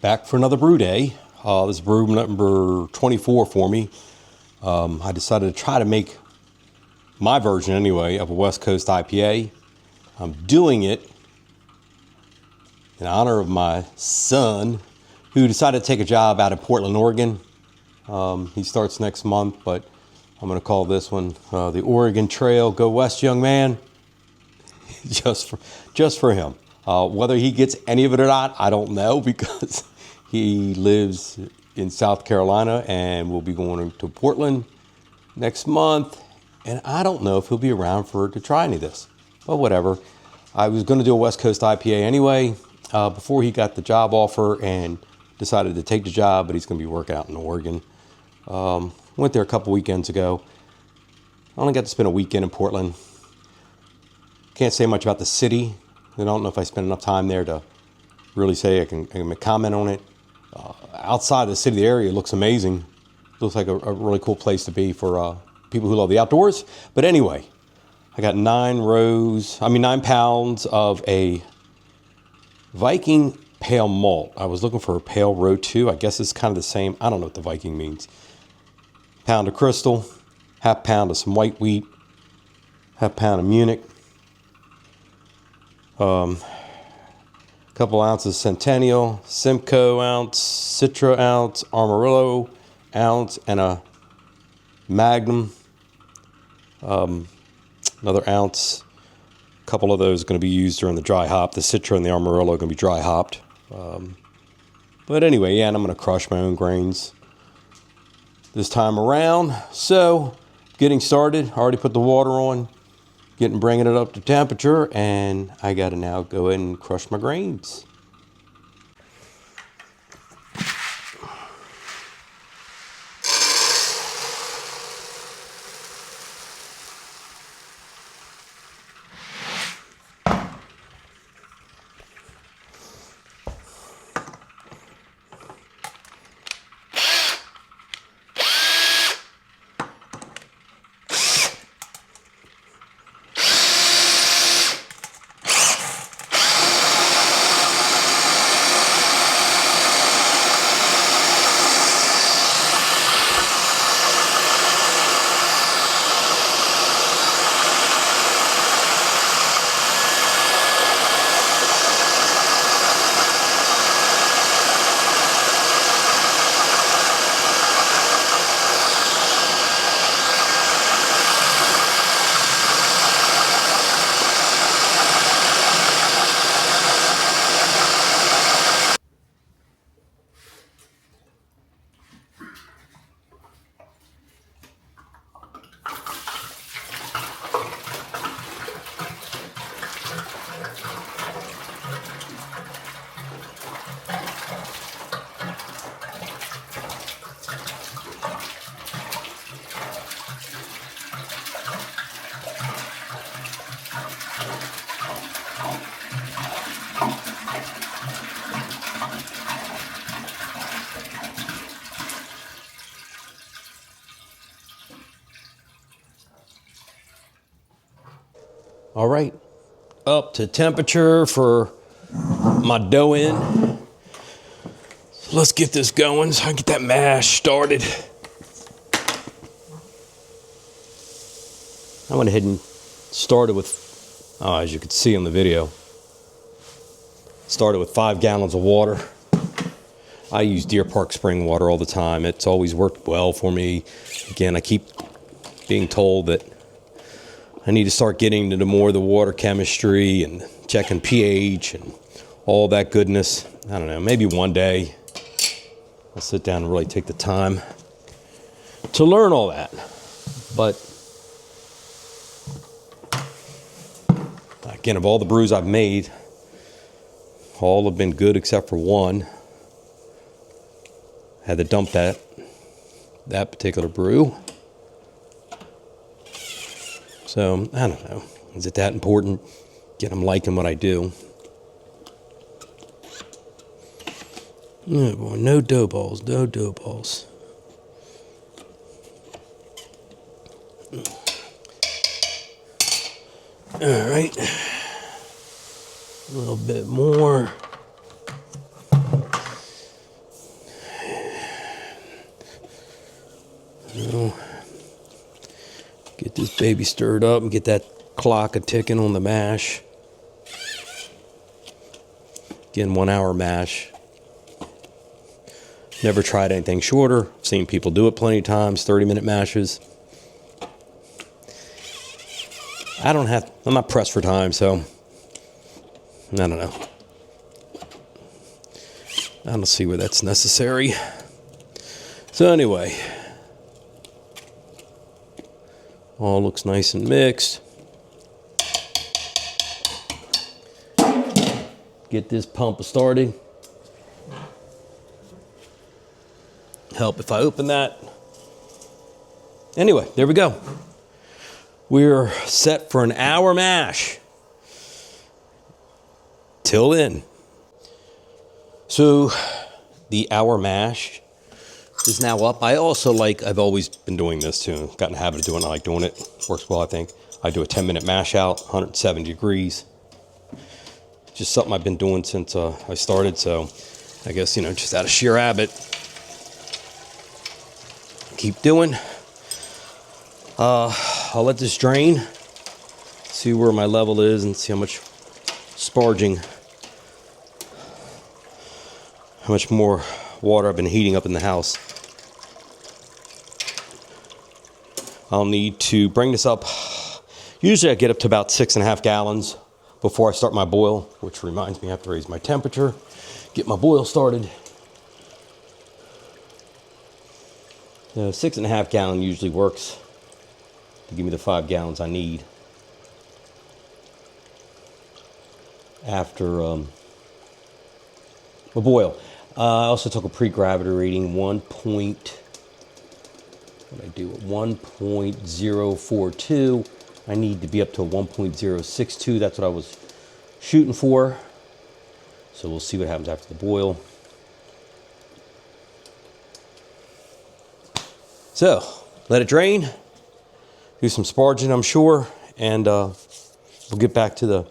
back for another brew day. This is brew number 24 for me. I decided to try to make my version anyway of a West Coast IPA. I'm doing it in honor of my son, who decided to take a job out in Portland, Oregon. He starts next month, but I'm going to call this one the Oregon Trail. Go West, young man. just for him. Whether he gets any of it or not, I don't know, because he lives in South Carolina and will be going to Portland next month. And I don't know if he'll be around to try any of this, but whatever. I was going to do a West Coast IPA anyway before he got the job offer and decided to take the job, but he's going to be working out in Oregon. Went there a couple weekends ago. I only got to spend a weekend in Portland. Can't say much about the city. I don't know if I spent enough time there to really say I can comment on it. Outside the city, the area looks amazing. Looks like a really cool place to be for people who love the outdoors. But anyway, I got 9 pounds of a Viking pale malt. I was looking for a pale row 2. I guess it's kind of the same. I don't know what the Viking means. Pound of crystal, half pound of some white wheat, half pound of Munich, couple ounces Centennial, Simcoe ounce, Citra ounce, Amarillo ounce, and a Magnum, another ounce. A couple of those are going to be used during the dry hop. The Citra and the Amarillo are going to be dry hopped. But anyway, yeah, and I'm going to crush my own grains this time around. So, getting started. I already put the water on, bringing it up to temperature, and I got to now go ahead and crush my grains. All right, up to temperature for my dough in. So let's get this going so I can get that mash started. I went ahead and started with, as you can see on the video, started with 5 gallons of water. I use Deer Park spring water all the time. It's always worked well for me. Again, I keep being told that I need to start getting into more of the water chemistry and checking pH and all that goodness. I don't know, maybe one day I'll sit down and really take the time to learn all that. But again, of all the brews I've made, all have been good except for one. Had to dump that particular brew. So, I don't know. Is it that important? Get them liking what I do. Oh boy, no dough balls, no dough balls. All right. A little bit more. Get this baby stirred up and get that clock a-ticking on the mash. Again, 1 hour mash. Never tried anything shorter. Seen people do it plenty of times, 30-minute mashes. I'm not pressed for time, so I don't know. I don't see where that's necessary. So anyway, all looks nice and mixed. Get this pump started. Help if I open that. Anyway, there we go. We're set for an hour mash. Till then. So the hour mash is now up. I've always been doing this too. Got in the habit of doing it. I like doing it. Works well, I think. I do a 10-minute mash out, 170 degrees. Just something I've been doing since I started. So I guess, just out of sheer habit. Keep doing. I'll let this drain. See where my level is and see how much sparging. How much more water I've been heating up in the house. I'll need to bring this up. Usually I get up to about 6.5 gallons before I start my boil, which reminds me I have to raise my temperature, get my boil started. 6.5 gallon usually works to give me the 5 gallons I need after my boil. I also took a pre-gravity reading, 1.042. I need to be up to 1.062. That's what I was shooting for. So we'll see what happens after the boil. So, let it drain. Do some sparging, I'm sure. And we'll get back to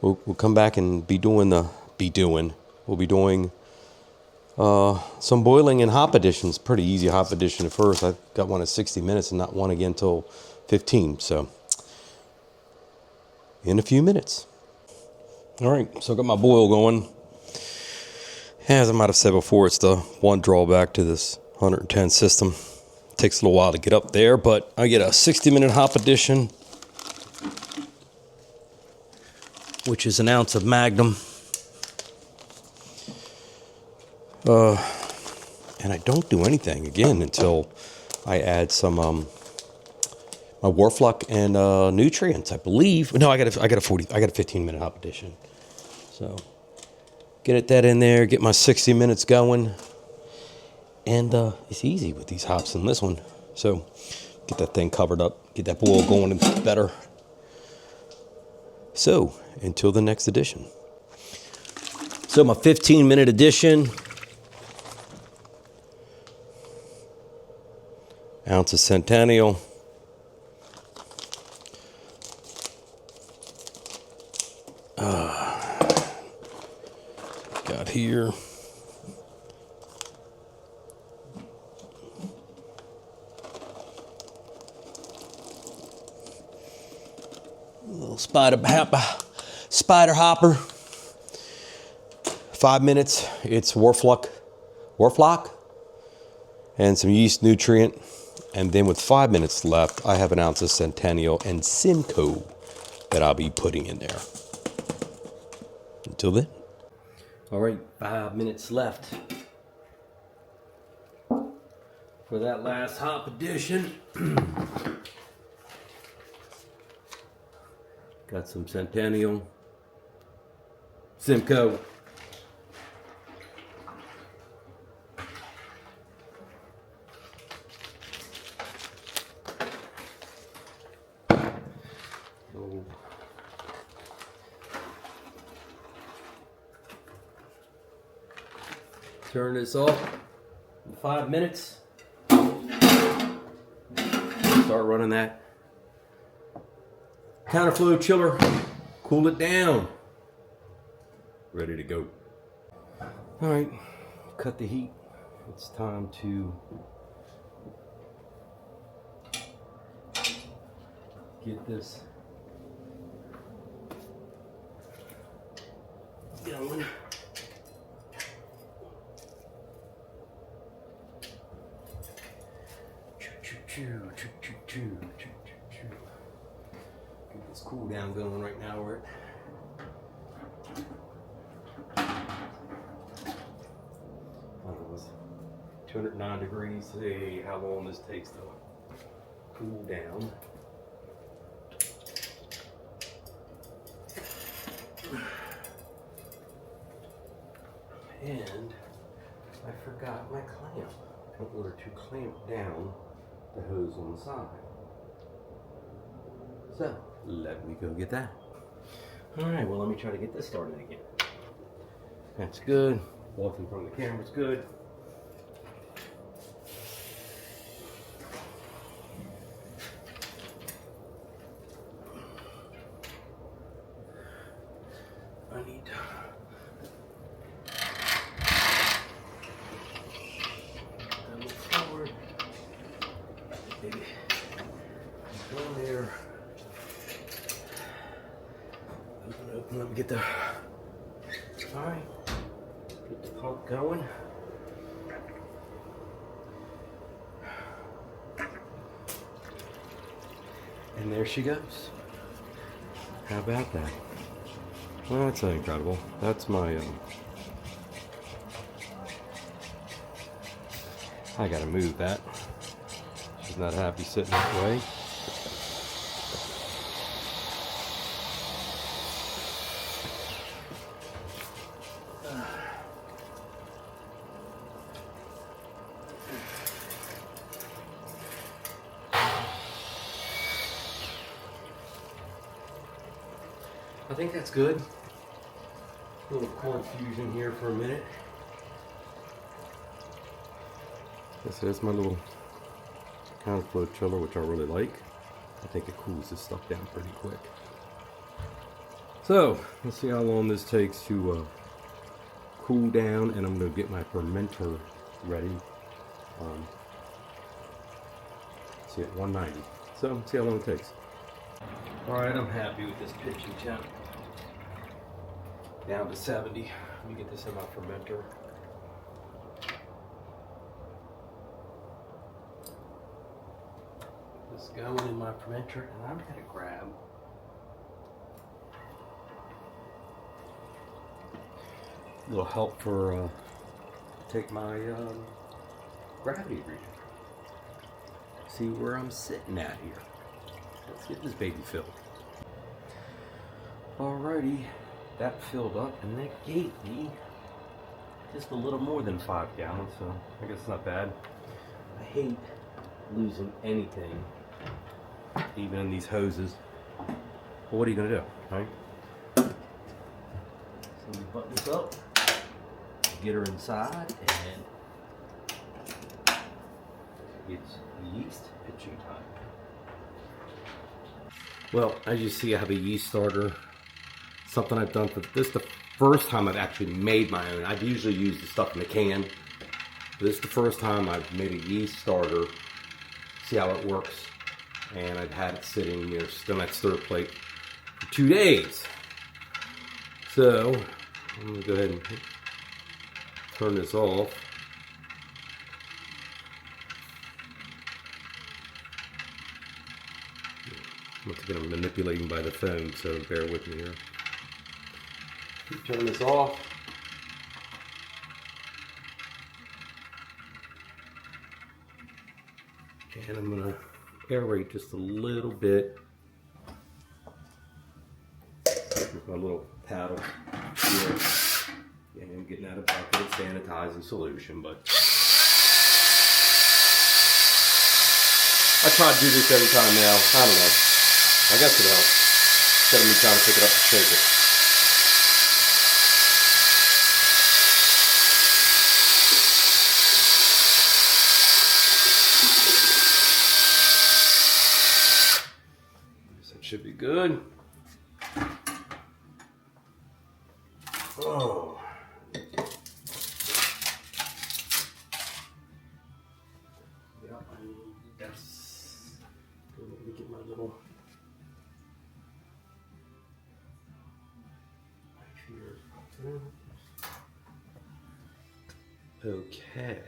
we'll come back and we'll be doing some boiling and hop additions. Pretty easy hop addition at first. I got one at 60 minutes and not one again until 15. So, in a few minutes. All right, so I got my boil going. As I might have said before, it's the one drawback to this 110 system. It takes a little while to get up there, but I get a 60-minute hop addition, which is an ounce of Magnum. And I don't do anything again until I add some my Whirlfloc and nutrients, I believe. No, I got a 15-minute hop addition. So get that in there, get my 60 minutes going, and it's easy with these hops in this one. So get that thing covered up, get that boil going better. So until the next edition. So my 15-minute addition. Ounce of Centennial. Got here. A little spider hopper. 5 minutes. It's Whirlfloc, and some yeast nutrient. And then with 5 minutes left, I have an ounce of Centennial and Simcoe that I'll be putting in there. Until then. All right, 5 minutes left for that last hop addition. Got some Centennial, Simcoe. Turn this off in 5 minutes. Start running that counterflow chiller. Cool it down. Ready to go. All right, cut the heat. It's time to get this going. Get this cool down going right now. We're at 209 degrees. See how long this takes to cool down. And I forgot my clamp in order to clamp down the hose on the side. So let me go get that. All right, well, let me try to get this started again. That's good. Walking from the camera's good. I need to move forward. Maybe go there. Open up, get the, all right, get the pump going. And there she goes. How about that? Well, that's incredible. That's my, I gotta move that. She's not happy sitting that way. I think that's good. A little cold fusion here for a minute. This is my little counterflow chiller, which I really like. I think it cools this stuff down pretty quick. So let's see how long this takes to cool down, and I'm going to get my fermenter ready. See, at 190. So let's see how long it takes. All right, I'm happy with this pitching temp. Down to 70. Let me get this in my fermenter. This going in my fermenter, and I'm gonna grab a little help for take my gravity reader. See where I'm sitting at here. Let's get this baby filled. Alrighty, that filled up, and that gave me just a little more than 5 gallons, so I guess it's not bad. I hate losing anything, even in these hoses. Well, what are you gonna do, right? So we button this up, get her inside, and it's yeast pitching time. Well, as you see, I have a yeast starter. Something I've done for this is the first time I've actually made my own. I've usually used the stuff in the can. This is the first time I've made a yeast starter. See how it works. And I've had it sitting here still on that stir plate for 2 days. So I'm gonna go ahead and turn this off. Once again, I'm manipulating by the phone, so bear with me here. Turn this off. And I'm gonna aerate just a little bit with my little paddle here. And I'm getting out a bucket of sanitizing solution, but I try to do this every time now. I don't know. I guess it helps. Instead of me trying to pick it up and shake it. That should be good. Oh. Yeah, that's. Let me get my little okay.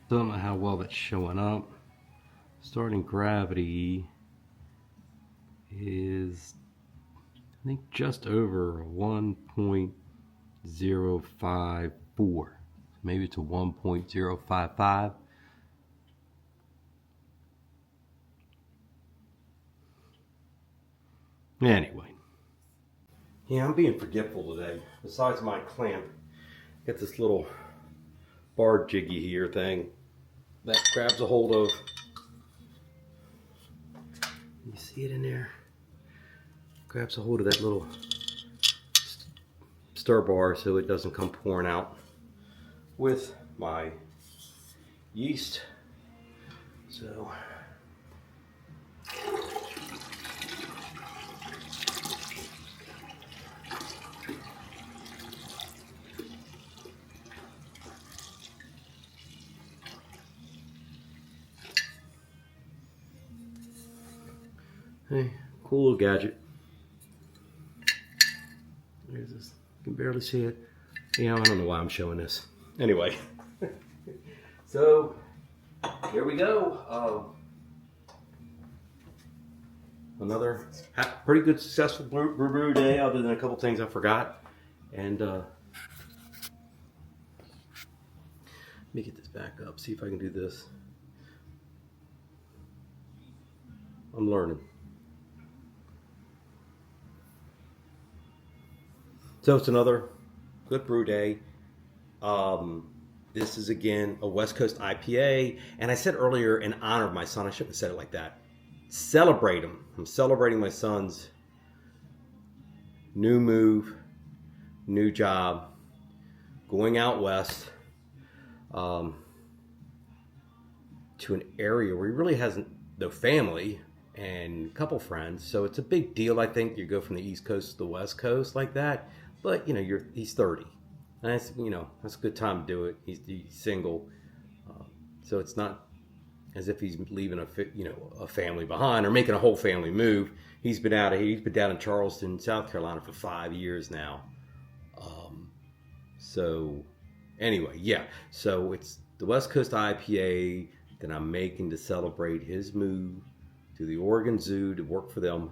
Don't know how well that's showing up. Starting gravity is, I think, just over 1.054. Maybe it's a 1.055. Anyway. Yeah, I'm being forgetful today. Besides my clamp, got this little bar jiggy here thing that grabs a hold of. You see it in there? Grabs a hold of that little stir bar so it doesn't come pouring out with my yeast. So hey, cool little gadget. There's this. You can barely see it. Yeah, I don't know why I'm showing this. Anyway, so here we go. Another pretty good successful brew day, other than a couple things I forgot. And let me get this back up, see if I can do this. I'm learning. So it's another good brew day. This is again a West Coast IPA, and I said earlier in honor of my son, I shouldn't have said it like that. Celebrate him. I'm celebrating my son's new move, new job, going out west to an area where he really hasn't no family and a couple friends. So it's a big deal, I think, you go from the East Coast to the West Coast like that. But you know, he's 30. And that's, you know, that's a good time to do it. He's single, so it's not as if he's leaving a family behind or making a whole family move. He's been out of here. He's been down in Charleston, South Carolina for 5 years now. So anyway, yeah. So it's the West Coast IPA that I'm making to celebrate his move to the Oregon Zoo to work for them,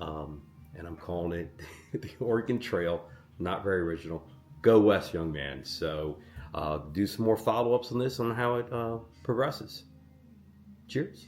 and I'm calling it the Oregon Trail. Not very original. Go West, young man. So do some more follow-ups on this, on how it progresses. Cheers.